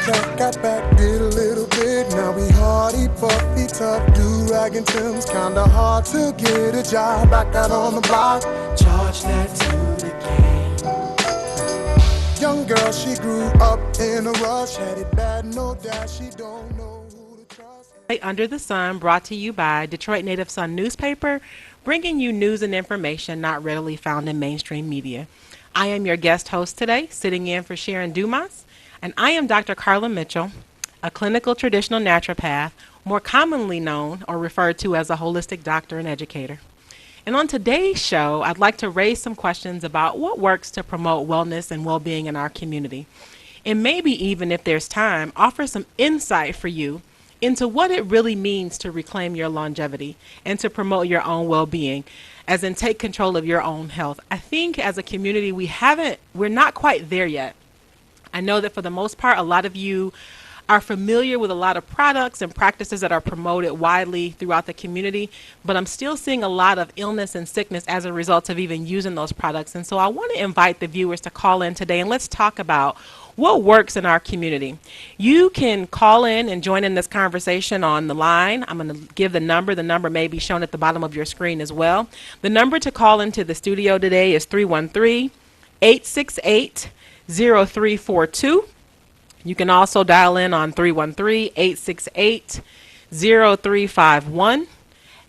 Jack got back, did a little bit. Now we hardy, puffy, tough, do-rag and Tim's. Kinda hard to get a job back out on the block. Charge that to the game. Young girl, she grew up in a rush. Had it bad, no doubt, she don't know who to trust. Under the Sun, brought to you by Detroit Native Sun newspaper, bringing you news and information not readily found in mainstream media. I am your guest host today, sitting in for Sharon Dumas, and I am Dr. Carla Mitchell, a clinical traditional naturopath, more commonly known or referred to as a holistic doctor and educator. And on today's show, I'd like to raise some questions about what works to promote wellness and well-being in our community. And maybe even, if there's time, offer some insight for you into what it really means to reclaim your longevity and to promote your own well-being, as in take control of your own health. I think as a community, we're not quite there yet. I know that for the most part, a lot of you are familiar with a lot of products and practices that are promoted widely throughout the community, but I'm still seeing a lot of illness and sickness as a result of even using those products. And so I want to invite the viewers to call in today and let's talk about what works in our community. You can call in and join in this conversation on the line. I'm going to give the number. The number may be shown at the bottom of your screen as well. The number to call into the studio today is 313-868-0342. You can also dial in on 313-868-0351,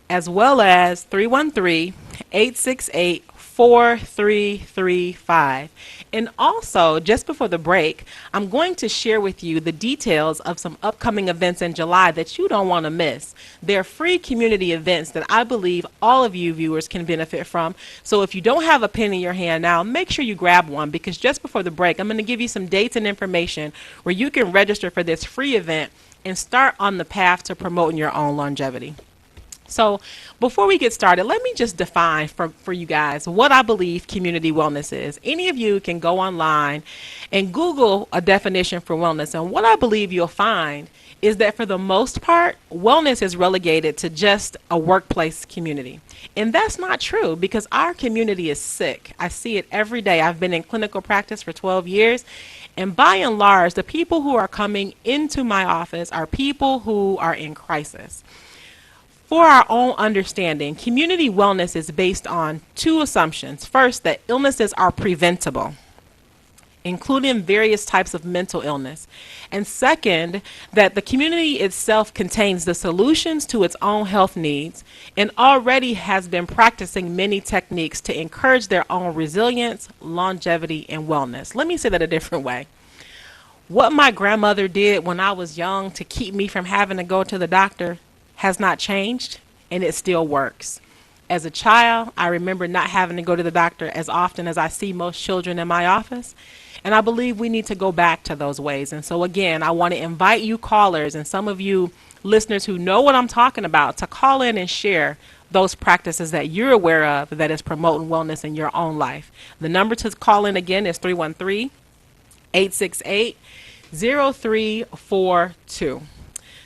as well as 313-868-4335. And also, just before the break, I'm going to share with you the details of some upcoming events in July that you don't want to miss. They're free community events that I believe all of you viewers can benefit from. So if you don't have a pen in your hand now, make sure you grab one, because just before the break, I'm going to give you some dates and information where you can register for this free event and start on the path to promoting your own longevity. So before we get started, let me just define for you guys what I believe community wellness is. Any of you can go online and Google a definition for wellness, and what I believe you'll find is that for the most part, wellness is relegated to just a workplace community. And that's not true, because our community is sick. I see it every day. I've been in clinical practice for 12 years. And by and large, the people who are coming into my office are people who are in crisis. For our own understanding, community wellness is based on two assumptions. First, that illnesses are preventable, including various types of mental illness. And second, that the community itself contains the solutions to its own health needs and already has been practicing many techniques to encourage their own resilience, longevity, and wellness. Let me say that a different way. What my grandmother did when I was young to keep me from having to go to the doctor has not changed, and it still works. As a child, I remember not having to go to the doctor as often as I see most children in my office, and I believe we need to go back to those ways. And so again, I want to invite you callers and some of you listeners who know what I'm talking about to call in and share those practices that you're aware of that is promoting wellness in your own life. The number to call in again is 313-868-0342.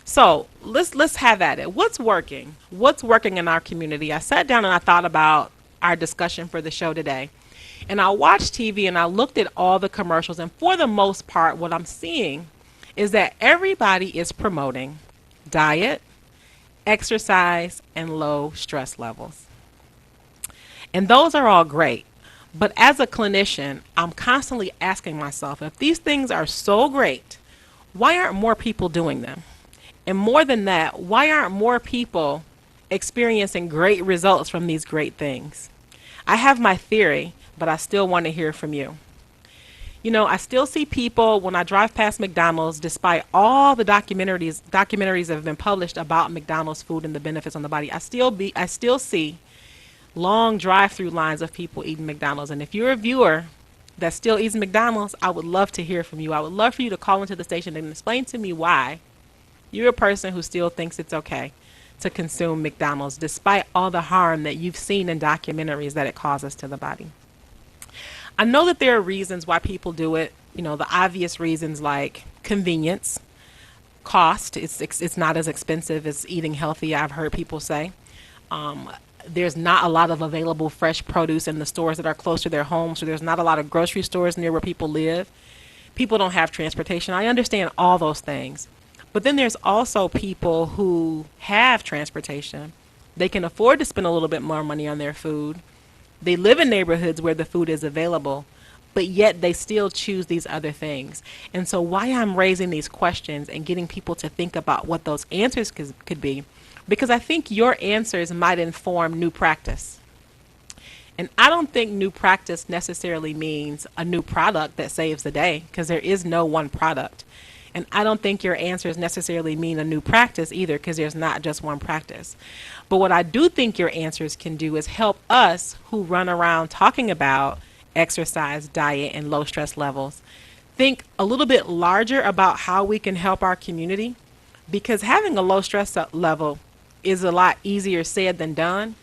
So let's have at it. What's working? What's working in our community? I sat down and I thought about our discussion for the show today. And I watched TV and I looked at all the commercials. And for the most part, what I'm seeing is that everybody is promoting diet, exercise, and low stress levels. And those are all great. But as a clinician, I'm constantly asking myself, if these things are so great, why aren't more people doing them? And more than that, why aren't more people experiencing great results from these great things? I have my theory, but I still want to hear from you. You know, I still see people when I drive past McDonald's, despite all the documentaries that have been published about McDonald's food and the benefits on the body. I still see long drive-through lines of people eating McDonald's. And if you're a viewer that still eats McDonald's, I would love to hear from you. I would love for you to call into the station and explain to me why you're a person who still thinks it's okay to consume McDonald's despite all the harm that you've seen in documentaries that it causes to the body. I know that there are reasons why people do it. You know, the obvious reasons like convenience, cost. It's not as expensive as eating healthy, I've heard people say. There's not a lot of available fresh produce in the stores that are close to their homes, so there's not a lot of grocery stores near where people live. People don't have transportation. I understand all those things. But then there's also people who have transportation. They can afford to spend a little bit more money on their food. They live in neighborhoods where the food is available, but yet they still choose these other things. And so why I'm raising these questions and getting people to think about what those answers could be, because I think your answers might inform new practice. And I don't think new practice necessarily means a new product that saves the day, because there is no one product. And I don't think your answers necessarily mean a new practice either, because there's not just one practice. But what I do think your answers can do is help us who run around talking about exercise, diet, and low stress levels think a little bit larger about how we can help our community, because having a low stress level is a lot easier said than done.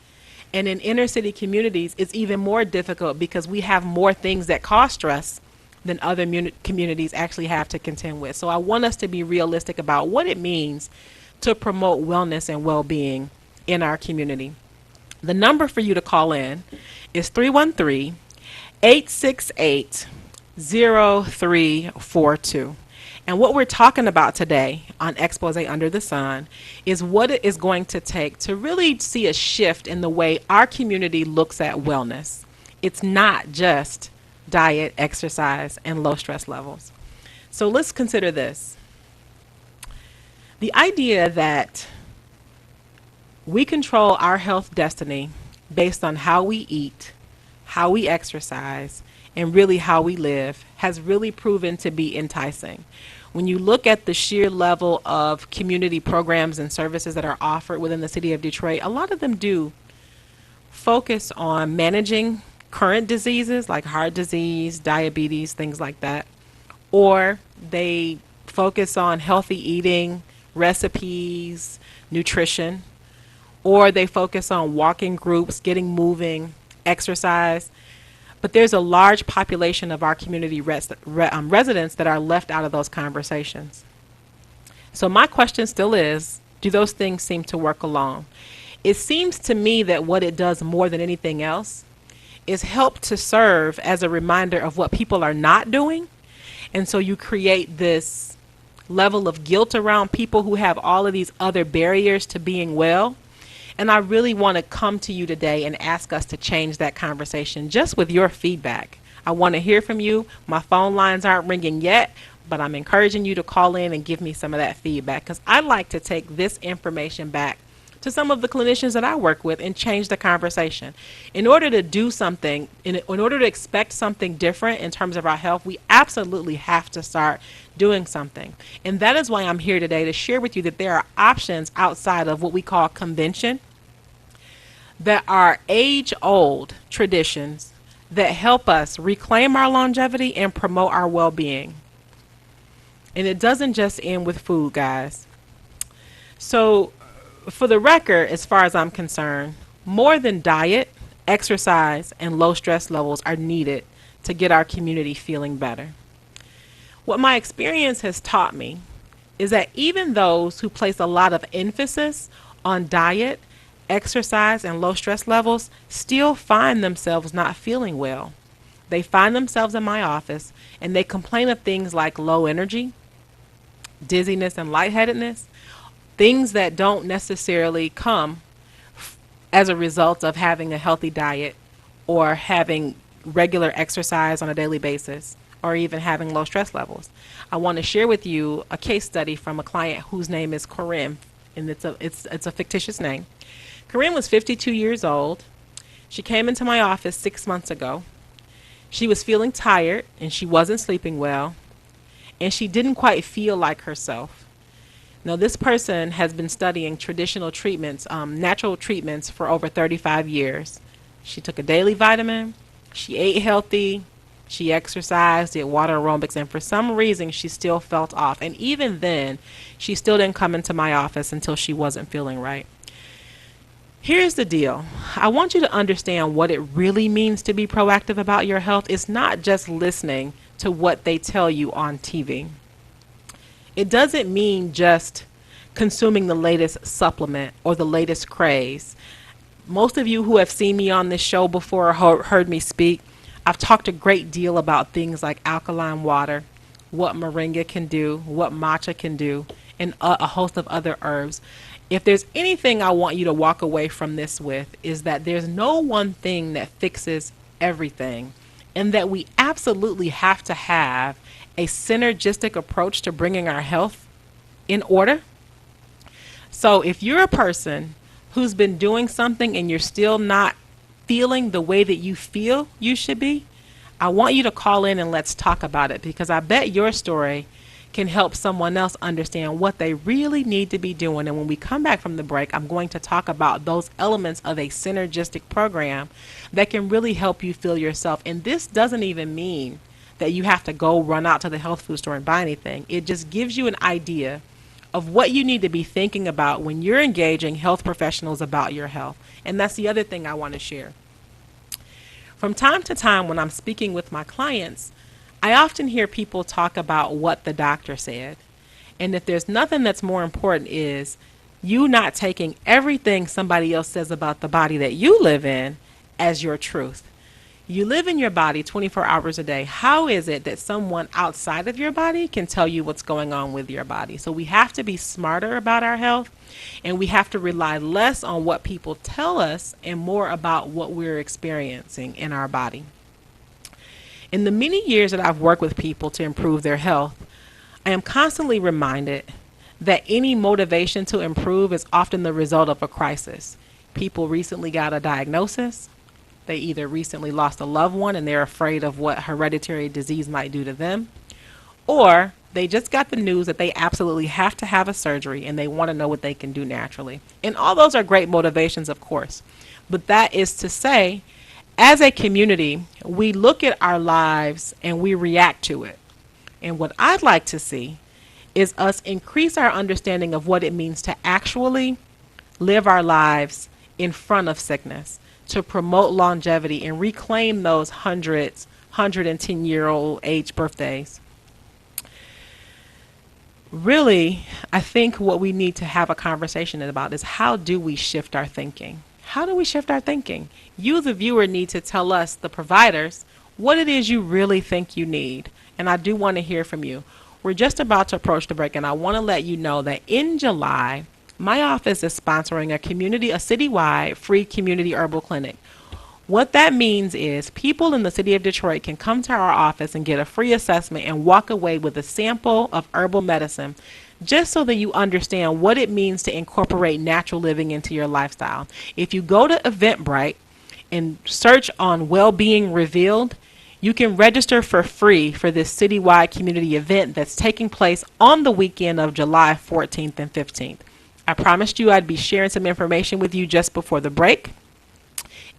And in inner city communities, it's even more difficult because we have more things that cause stress than other communities actually have to contend with. So I want us to be realistic about what it means to promote wellness and well-being in our community. The number for you to call in is 313-868-0342. And what we're talking about today on Expose Under the Sun is what it is going to take to really see a shift in the way our community looks at wellness. It's not just diet, exercise, and low stress levels. So let's consider this. The idea that we control our health destiny based on how we eat, how we exercise, and really how we live has really proven to be enticing. When you look at the sheer level of community programs and services that are offered within the city of Detroit, a lot of them do focus on managing current diseases like heart disease, diabetes, things like that, or they focus on healthy eating, recipes, nutrition, or they focus on walking groups, getting moving, exercise. But there's a large population of our community residents that are left out of those conversations. So my question still is, do those things seem to work alone? It seems to me that what it does more than anything else is help to serve as a reminder of what people are not doing. And so you create this level of guilt around people who have all of these other barriers to being well. And I really want to come to you today and ask us to change that conversation just with your feedback. I want to hear from you. My phone lines aren't ringing yet, but I'm encouraging you to call in and give me some of that feedback, because I'd like to take this information back to some of the clinicians that I work with and change the conversation. In order to do something, in order to expect something different in terms of our health, we absolutely have to start doing something. And that is why I'm here today to share with you that there are options outside of what we call convention that are age-old traditions that help us reclaim our longevity and promote our well-being. And it doesn't just end with food, guys. So for the record, as far as I'm concerned, more than diet, exercise, and low stress levels are needed to get our community feeling better. What my experience has taught me is that even those who place a lot of emphasis on diet, exercise, and low stress levels still find themselves not feeling well. They find themselves in my office and they complain of things like low energy, dizziness, and lightheadedness, things that don't necessarily come as a result of having a healthy diet or having regular exercise on a daily basis or even having low stress levels. I want to share with you a case study from a client whose name is Corinne, and it's a fictitious name. Corinne was 52 years old. She came into my office 6 months ago. She was feeling tired and she wasn't sleeping well, and she didn't quite feel like herself. Now, this person has been studying traditional treatments, natural treatments, for over 35 years. She took a daily vitamin, she ate healthy, she exercised, did water aerobics, and for some reason she still felt off. And even then, she still didn't come into my office until she wasn't feeling right. Here's the deal. I want you to understand what it really means to be proactive about your health. It's not just listening to what they tell you on TV. It doesn't mean just consuming the latest supplement or the latest craze. Most of you who have seen me on this show before or heard me speak, I've talked a great deal about things like alkaline water, what moringa can do, what matcha can do, and a host of other herbs. If there's anything I want you to walk away from this with, is that there's no one thing that fixes everything, and that we absolutely have to have a synergistic approach to bringing our health in order. So if you're a person who's been doing something and you're still not feeling the way that you feel you should be, I want you to call in and let's talk about it, because I bet your story can help someone else understand what they really need to be doing. And when we come back from the break, I'm going to talk about those elements of a synergistic program that can really help you feel yourself. And this doesn't even mean that you have to go run out to the health food store and buy anything. It just gives you an idea of what you need to be thinking about when you're engaging health professionals about your health. And that's the other thing I want to share. From time to time, when I'm speaking with my clients, I often hear people talk about what the doctor said. And if there's nothing that's more important, is you not taking everything somebody else says about the body that you live in as your truth. You live in your body 24 hours a day. How is it that someone outside of your body can tell you what's going on with your body? So we have to be smarter about our health, and we have to rely less on what people tell us and more about what we're experiencing in our body. In the many years that I've worked with people to improve their health, I am constantly reminded that any motivation to improve is often the result of a crisis. People recently got a diagnosis. They either recently lost a loved one and they're afraid of what hereditary disease might do to them, or they just got the news that they absolutely have to have a surgery and they want to know what they can do naturally. And all those are great motivations, of course. But that is to say, as a community, we look at our lives and we react to it. And what I'd like to see is us increase our understanding of what it means to actually live our lives in front of sickness, to promote longevity and reclaim those 110-year-old age birthdays. Really, I think what we need to have a conversation about is, how do we shift our thinking? How do we shift our thinking? You, the viewer, need to tell us, the providers, what it is you really think you need. And I do want to hear from you. We're just about to approach the break, and I want to let you know that in July, my office is sponsoring a citywide free community herbal clinic. What that means is people in the city of Detroit can come to our office and get a free assessment and walk away with a sample of herbal medicine, just so that you understand what it means to incorporate natural living into your lifestyle. If you go to Eventbrite and search on Wellbeing Revealed, you can register for free for this citywide community event that's taking place on the weekend of July 14th and 15th. I promised you I'd be sharing some information with you just before the break.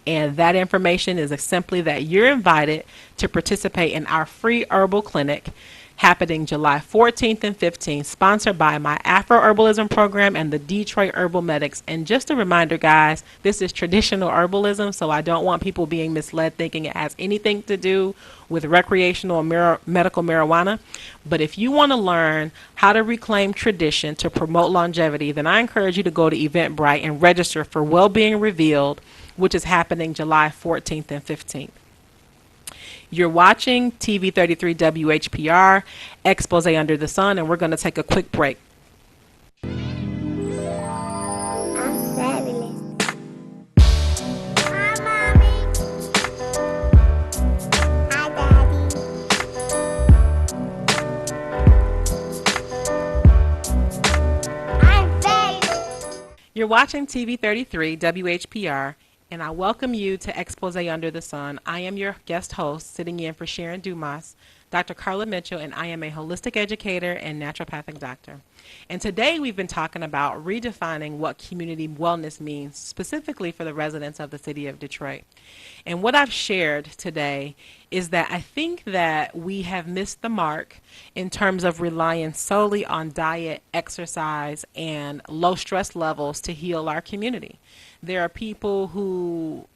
And that information is simply that you're invited to participate in our free herbal clinic happening July 14th and 15th, sponsored by my Afro-Herbalism program and the Detroit Herbal Medics. And just a reminder, guys, this is traditional herbalism, so I don't want people being misled thinking it has anything to do with recreational or medical marijuana. But if you want to learn how to reclaim tradition to promote longevity, then I encourage you to go to Eventbrite and register for Wellbeing Revealed, which is happening July 14th and 15th. You're watching TV 33 WHPR, Expose Under the Sun, and we're going to take a quick break. I'm fabulous. Hi, Mommy. Hi, Daddy. I'm fabulous. You're watching TV 33 WHPR, and I welcome you to Expose Under the Sun. I am your guest host, sitting in for Sharon Dumas, Dr. Carla Mitchell, and I am a holistic educator and naturopathic doctor. And today we've been talking about redefining what community wellness means, specifically for the residents of the city of Detroit. And what I've shared today is that I think that we have missed the mark in terms of relying solely on diet, exercise, and low stress levels to heal our community. There are people who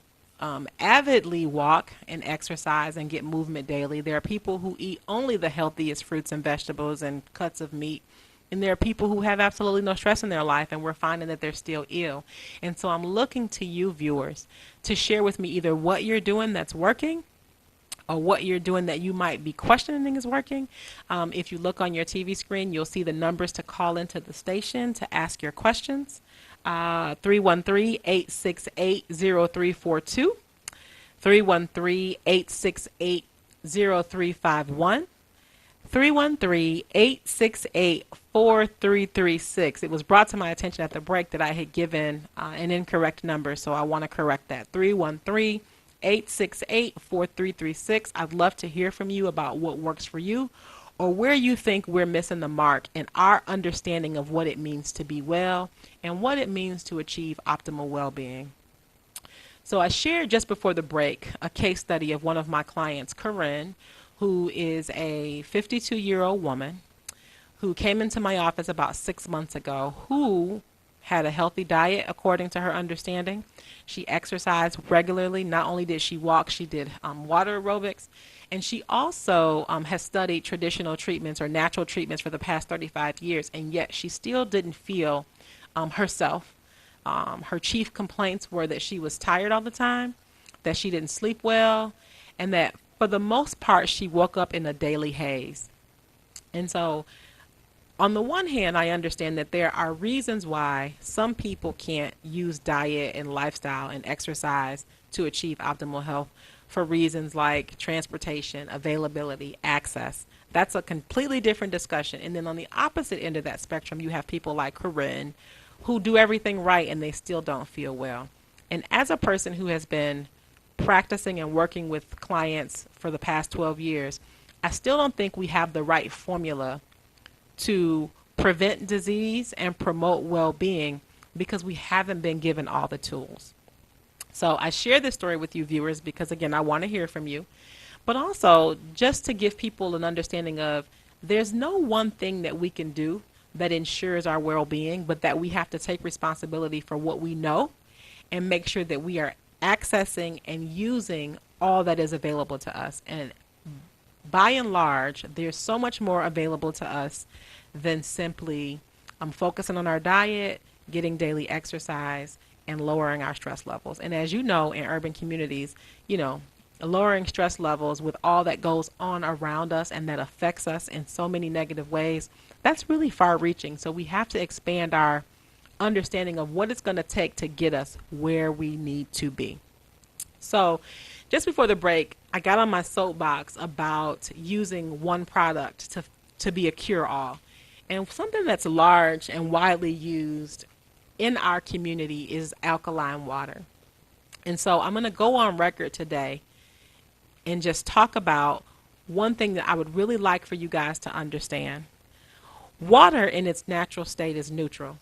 avidly walk and exercise and get movement daily. There are people who eat only the healthiest fruits and vegetables and cuts of meat. And there are people who have absolutely no stress in their life, and we're finding that they're still ill. And so I'm looking to you, viewers, to share with me either what you're doing that's working, or what you're doing that you might be questioning is working, if you look on your TV screen, you'll see the numbers to call into the station to ask your questions. 313-868-0342, 313-868-0351, 313-868-4336. It was brought to my attention at the break that I had given an incorrect number, so I want to correct that. 313-868-4336. I'd love to hear from you about what works for you or where you think we're missing the mark in our understanding of what it means to be well and what it means to achieve optimal well-being. So I shared just before the break a case study of one of my clients, Corinne, who is a 52-year-old woman who came into my office about 6 months ago, who had a healthy diet according to her understanding. She exercised regularly. Not only did she walk, she did water aerobics. And she also has studied traditional treatments or natural treatments for the past 35 years, and yet she still didn't feel herself. Her chief complaints were that she was tired all the time, that she didn't sleep well, and that for the most part she woke up in a daily haze. And so on the one hand, I understand that there are reasons why some people can't use diet and lifestyle and exercise to achieve optimal health for reasons like transportation, availability, access. That's a completely different discussion. And then on the opposite end of that spectrum, you have people like Corinne who do everything right and they still don't feel well. And as a person who has been practicing and working with clients for the past 12 years, I still don't think we have the right formula to prevent disease and promote well-being because we haven't been given all the tools. So I share this story with you viewers because, again, I want to hear from you, but also just to give people an understanding of there's no one thing that we can do that ensures our well-being, but that we have to take responsibility for what we know and make sure that we are accessing and using all that is available to us. And by and large, there's so much more available to us than simply focusing on our diet, getting daily exercise, and lowering our stress levels. And as you know, in urban communities, lowering stress levels with all that goes on around us and that affects us in so many negative ways, that's really far-reaching. So we have to expand our understanding of what it's going to take to get us where we need to be. So just before the break, I got on my soapbox about using one product to be a cure-all. And something that's large and widely used in our community is alkaline water. And so I'm going to go on record today and just talk about one thing that I would really like for you guys to understand. Water in its natural state is neutral.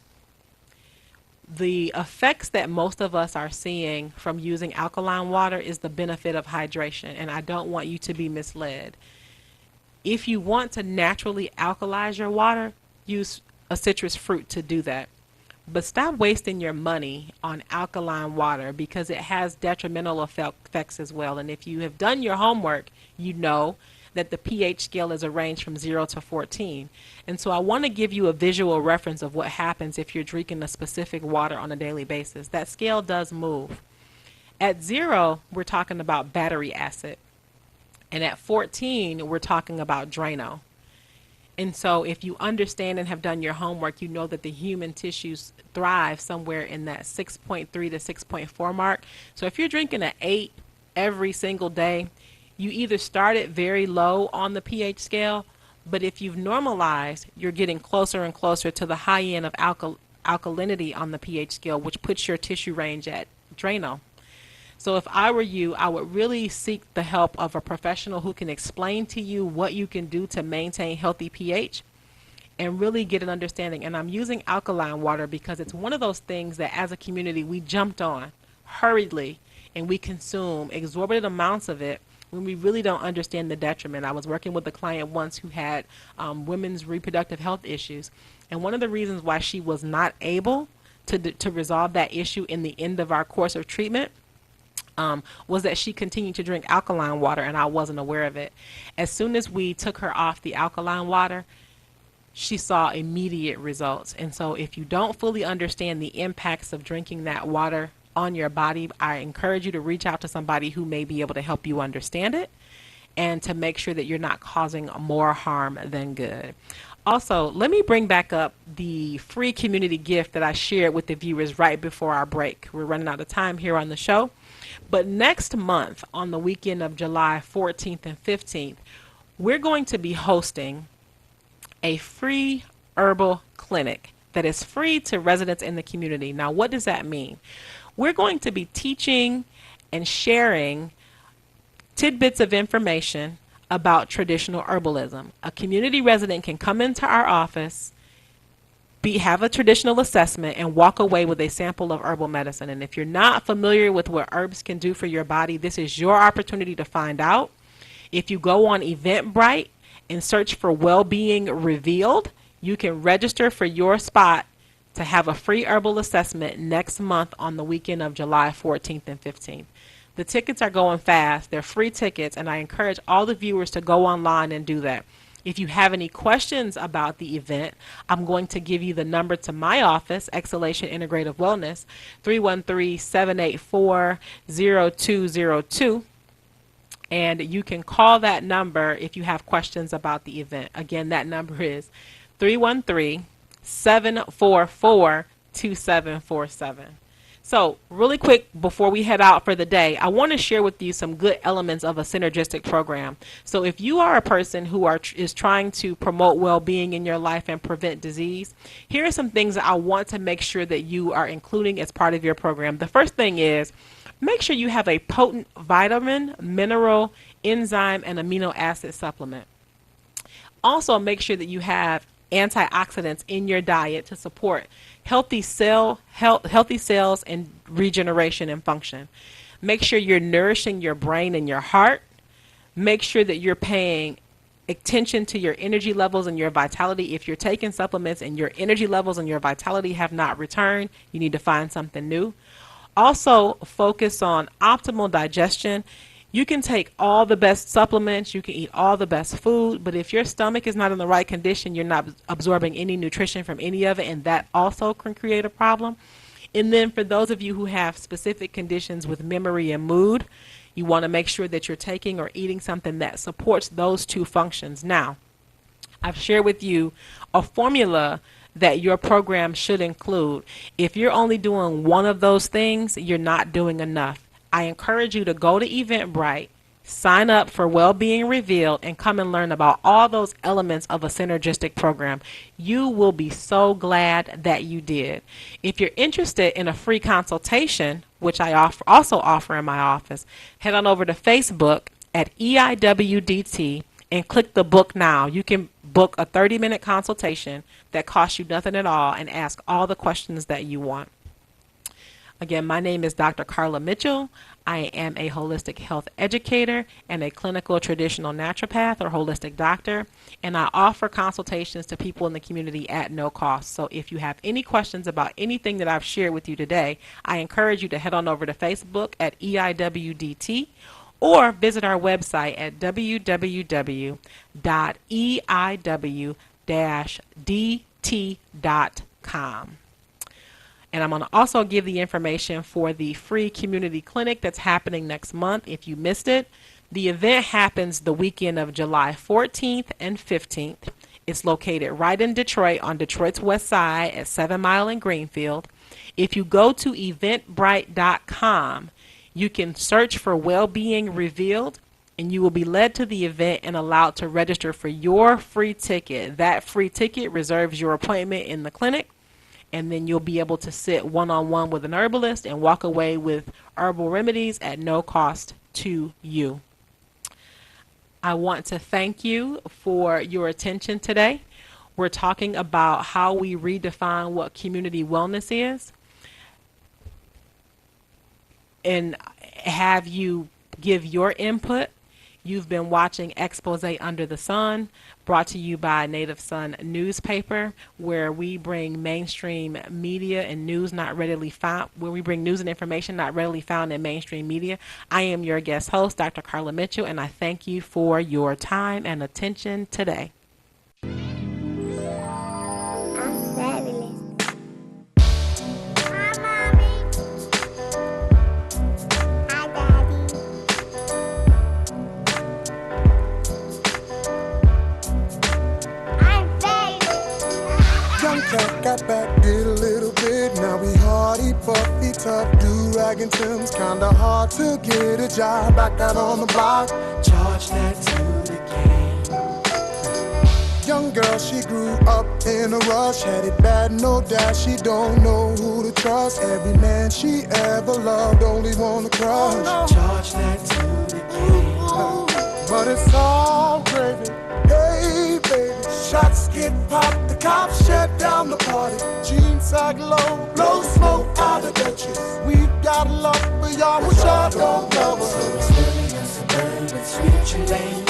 The effects that most of us are seeing from using alkaline water is the benefit of hydration, and I don't want you to be misled. If you want to naturally alkalize your water, use a citrus fruit to do that. But stop wasting your money on alkaline water because it has detrimental effects as well. And if you have done your homework, you know that the pH scale is a range from 0 to 14. And so I want to give you a visual reference of what happens if you're drinking a specific water on a daily basis. That scale does move. At 0, we're talking about battery acid. And at 14, we're talking about Drano. And so if you understand and have done your homework, you know that the human tissues thrive somewhere in that 6.3 to 6.4 mark. So if you're drinking an 8 every single day, you either start it very low on the pH scale, but if you've normalized, you're getting closer and closer to the high end of alkalinity on the pH scale, which puts your tissue range at Drano. So if I were you, I would really seek the help of a professional who can explain to you what you can do to maintain healthy pH and really get an understanding. And I'm using alkaline water because it's one of those things that as a community we jumped on hurriedly and we consume exorbitant amounts of it when we really don't understand the detriment. I was working with a client once who had women's reproductive health issues. And one of the reasons why she was not able to resolve that issue in the end of our course of treatment was that she continued to drink alkaline water, and I wasn't aware of it. As soon as we took her off the alkaline water, she saw immediate results. And so if you don't fully understand the impacts of drinking that water on your body, I encourage you to reach out to somebody who may be able to help you understand it. and to make sure that you're not causing more harm than good. Also, let me bring back up the free community gift that I shared with the viewers right before our break. We're running out of time here on the show. But next month, on the weekend of July 14th and 15th, we're going to be hosting a free herbal clinic that is free to residents in the community. Now, what does that mean? We're going to be teaching and sharing tidbits of information about traditional herbalism. A community resident can come into our office, have a traditional assessment, and walk away with a sample of herbal medicine. And if you're not familiar with what herbs can do for your body, this is your opportunity to find out. If you go on Eventbrite and search for Wellbeing Revealed, you can register for your spot to have a free herbal assessment next month on the weekend of July 14th and 15th. The tickets are going fast. They're free tickets, and I encourage all the viewers to go online and do that. If you have any questions about the event, I'm going to give you the number to my office, Exhalation Integrative Wellness, 313-784-0202. And you can call that number if you have questions about the event. Again, that number is 313-744-2747. So really quick, before we head out for the day, I want to share with you some good elements of a synergistic program. So if you are a person who is trying to promote well-being in your life and prevent disease, here are some things that I want to make sure that you are including as part of your program. The first thing is, make sure you have a potent vitamin, mineral, enzyme, and amino acid supplement. Also, make sure that you have antioxidants in your diet to support healthy cells and regeneration and function. Make sure you're nourishing your brain and your heart. Make sure that you're paying attention to your energy levels and your vitality. If you're taking supplements and your energy levels and your vitality have not returned, you need to find something new. Also, focus on optimal digestion. You can take all the best supplements, you can eat all the best food, but if your stomach is not in the right condition, you're not absorbing any nutrition from any of it, and that also can create a problem. And then for those of you who have specific conditions with memory and mood, you want to make sure that you're taking or eating something that supports those two functions. Now, I've shared with you a formula that your program should include. If you're only doing one of those things, you're not doing enough. I encourage you to go to Eventbrite, sign up for Wellbeing Revealed, and come and learn about all those elements of a synergistic program. You will be so glad that you did. If you're interested in a free consultation, which I also offer in my office, head on over to Facebook at EIWDT and click the book now. You can book a 30-minute consultation that costs you nothing at all and ask all the questions that you want. Again, my name is Dr. Carla Mitchell. I am a holistic health educator and a clinical traditional naturopath or holistic doctor, and I offer consultations to people in the community at no cost. So if you have any questions about anything that I've shared with you today, I encourage you to head on over to Facebook at EIWDT or visit our website at www.eiw-dt.com. And I'm going to also give the information for the free community clinic that's happening next month. If you missed it, the event happens the weekend of July 14th and 15th. It's located right in Detroit on Detroit's west side at 7 Mile and Greenfield. If you go to eventbrite.com, you can search for Wellbeing Revealed, and you will be led to the event and allowed to register for your free ticket. That free ticket reserves your appointment in the clinic, and then you'll be able to sit one-on-one with an herbalist and walk away with herbal remedies at no cost to you. I want to thank you for your attention today. We're talking about how we redefine what community wellness is and have you give your input. You've been watching Expose Under the Sun, brought to you by Native Son newspaper, where we bring mainstream media and news not readily found, where we bring news and information not readily found in mainstream media. I am your guest host, Dr. Carla Mitchell, and I thank you for your time and attention today. I'm fabulous. Hi, Mommy. Hi, Daddy. got back, did a little bit. Now we hardy, puffy, tough, do-rag and Tim's. Kinda hard to get a job, back out on the block. Charge that to the game. Young girl, she grew up in a rush. Had it bad, no doubt, she don't know who to trust. Every man she ever loved, only want to crush. Charge that to the game. But it's all gravy. Hey, baby, shots get popped, the cops shut down the party. Jeans sag low, blow smoke out of Dutchess. We got love for y'all, which y'all don't love us. So it's living in suburban, switching lanes.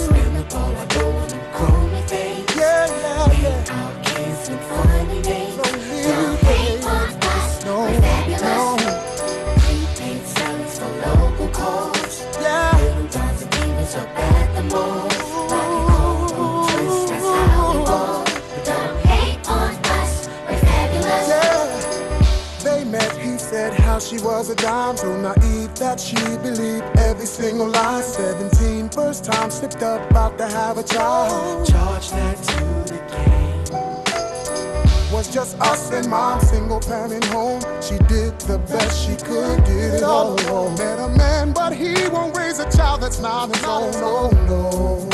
Spin up all our gold and chrome things. Yeah, yeah, yeah. Our kids and funny names. Don't hate on us, we're fabulous. Prepaid sellers for local calls. Yeah. Little times and demons up at the mall. Said how she was a dime, so naive that she believed every single lie. 17, first time slipped up, about to have a child. Charge that to the game. Was just us and mom, single parent home. She did the best she could, did it all alone. Met a man, but he won't raise a child that's not his own. No, no.